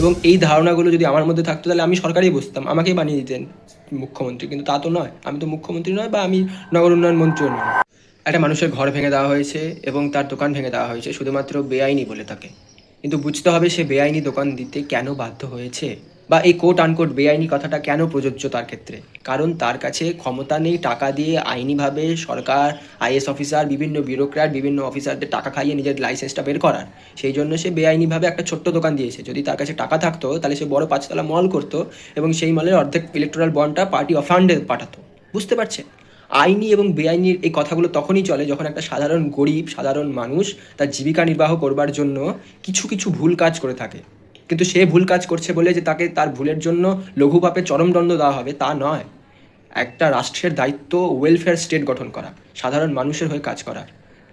এবং এই ধারণাগুলো যদি আমার মধ্যে থাকতো তাহলে আমি সরকারেই বসতাম, আমাকেই বানিয়ে দিতেন মুখ্যমন্ত্রী। কিন্তু তা তো নয়, আমি তো মুখ্যমন্ত্রী নয় বা আমি নগর উন্নয়ন মন্ত্রীও নয়। একটা মানুষের ঘর ভেঙে দেওয়া হয়েছে এবং তার দোকান ভেঙে দেওয়া হয়েছে শুধুমাত্র বেআইনি বলে তাকে। কিন্তু বুঝতে হবে সে বেআইনি দোকান দিতে কেন বাধ্য হয়েছে, বা এই কোট আনকোট বেআইনি কথাটা কেন প্রযোজ্য তার ক্ষেত্রে। কারণ তার কাছে ক্ষমতা নেই টাকা দিয়ে আইনিভাবে সরকার, আইএস অফিসার, বিভিন্ন বিউরোক্র্যাট, বিভিন্ন অফিসারদের টাকা খাইয়ে নিজের লাইসেন্সটা বের করার। সেই জন্য সে বেআইনিভাবে একটা ছোট্ট দোকান দিয়েছে। যদি তার কাছে টাকা থাকতো তাহলে সে বড় 5 তলা মল করতো এবং সেই মলের অর্ধেক ইলেকট্রাল বন্ডটা পার্টি অফ ফান্ডে পাঠাতো। বুঝতে পারছে? আইনি এবং বেআইনির এই কথাগুলো তখনই চলে যখন একটা সাধারণ গরিব সাধারণ মানুষ তার জীবিকা নির্বাহ করবার জন্য কিছু কিছু ভুল কাজ করে থাকে। কিন্তু সে ভুল কাজ করছে বলে যে তাকে তার ভুলের জন্য লঘু পাপে চরমদণ্ড দেওয়া হবে তা নয়। একটা রাষ্ট্রের দায়িত্ব ওয়েলফেয়ার স্টেট গঠন করা, সাধারণ মানুষের হয়ে কাজ করা।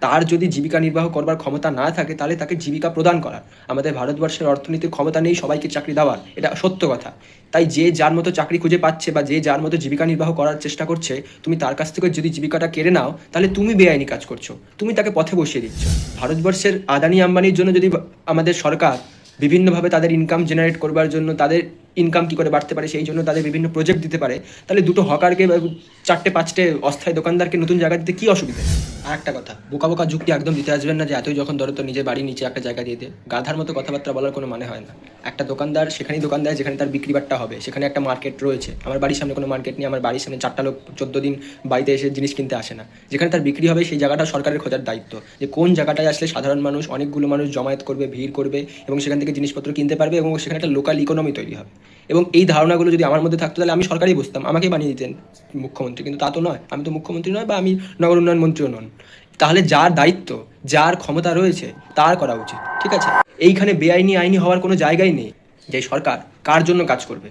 তার যদি জীবিকা নির্বাহ করবার ক্ষমতা না থাকে তাহলে তাকে জীবিকা প্রদান করা। আমাদের ভারতবর্ষের অর্থনীতির ক্ষমতা নেই সবাইকে চাকরি দেওয়ার, এটা সত্য কথা। তাই যে যার মতো চাকরি খুঁজে পাচ্ছে বা যে যার মতো জীবিকা নির্বাহ করার চেষ্টা করছে, তুমি তার কাছ থেকে যদি জীবিকাটা কেড়ে নাও তাহলে তুমি বেআইনি কাজ করছো, তুমি তাকে পথে বসিয়ে দিচ্ছ। ভারতবর্ষের আদানি আম্বানির জন্য যদি আমাদের সরকার বিভিন্নভাবে তাদের ইনকাম জেনারেট করবার জন্য, তাদের ইনকাম কী করে বাড়তে পারে সেই জন্য তাদের বিভিন্ন প্রজেক্ট দিতে পারে, তাহলে দুটো হকারকে বা 4টে 5টে অস্থায়ী দোকানদারকে নতুন জায়গা দিতে কী অসুবিধা। আর একটা কথা, বোকা বোকা যুক্তি একদম দিতে আসবেন না যে এতই যখন ধরো তো নিজের বাড়ির নিচে একটা জায়গা দিয়ে দে। গাধার মতো কথাবার্তা বলার কোনো মানে হয় না। একটা দোকানদার সেখানেই দোকান দেয় যেখানে তার বিক্রি বাট্টা হবে, সেখানে একটা মার্কেট রয়েছে। আমার বাড়ির সামনে কোনো মার্কেট নেই, আমার বাড়ির সামনে 4টা লোক 14 দিন বাড়িতে এসে জিনিস কিনতে আসে না। যেখানে তার বিক্রি হবে সেই জায়গাটা সরকারের খোঁজার দায়িত্ব, যে কোন জায়গাটায় আসলে সাধারণ মানুষ, অনেকগুলো মানুষ জমায়েত করবে, ভিড় করবে এবং সেখান থেকে জিনিসপত্র কিনতে পারবে এবং সেখানে একটা লোকাল ইকোনমি তৈরি হবে। এবং এই ধারণাগুলো যদি আমার মধ্যে থাকতো তাহলে আমি সরকারেই বসতাম, আমাকেই বানিয়ে দিতেন মুখ্যমন্ত্রী। কিন্তু তা তো নয়, আমি তো মুখ্যমন্ত্রী নয় বা আমি নগর উন্নয়ন মন্ত্রীও নন। তাহলে যার দায়িত্ব, যার ক্ষমতা রয়েছে তার করা উচিত, ঠিক আছে? এইখানে বেআইনি আইনি হওয়ার কোনো জায়গাই নেই। যে সরকার কার জন্য কাজ করবে,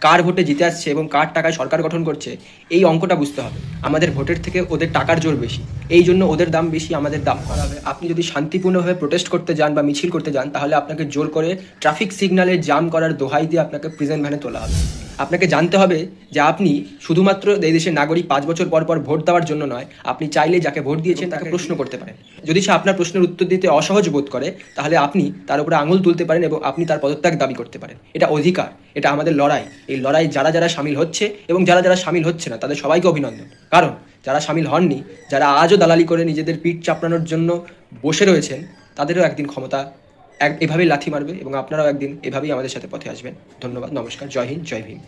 কার ভোটে জিতে আসছে এবং কার টাকায় সরকার গঠন করছে, এই অঙ্কটা বুঝতে হবে। আমাদের ভোটের থেকে ওদের টাকার জোর বেশি, এই জন্য ওদের দাম বেশি, আমাদের দাম করা হবে। আপনি যদি শান্তিপূর্ণভাবে প্রোটেস্ট করতে যান বা মিছিল করতে যান তাহলে আপনাকে জোর করে ট্রাফিক সিগন্যালে জাম করার দোহাই দিয়ে আপনাকে প্রিজেন্ট ভ্যানে তোলা হবে। আপনাকে জানতে হবে যে আপনি শুধুমাত্র এই দেশের নাগরিক 5 বছর পর পর ভোট দেওয়ার জন্য নয়, আপনি চাইলে যাকে ভোট দিয়েছেন তাকে প্রশ্ন করতে পারেন। যদি সে আপনার প্রশ্নের উত্তর দিতে অসহজ বোধ করে তাহলে আপনি তার উপরে আঙুল তুলতে পারেন এবং আপনি তার পদত্যাগ দাবি করতে পারেন। এটা অধিকার, এটা আমাদের লড়াই। এই লড়াই যারা যারা সামিল হচ্ছে এবং যারা যারা সামিল হচ্ছে না তাদের সবাইকে অভিনন্দন। কারণ যারা সামিল হননি, যারা আজও দালালি করে নিজেদের পিঠ চাপড়ানোর জন্য বসে রয়েছেন, তাদেরও একদিন ক্ষমতা এভাবেই লাথি মারবে এবং আপনারাও একদিন এভাবেই আমাদের সাথে পথে আসবেন। ধন্যবাদ, নমস্কার, জয় হিন্দ, জয় ভীম।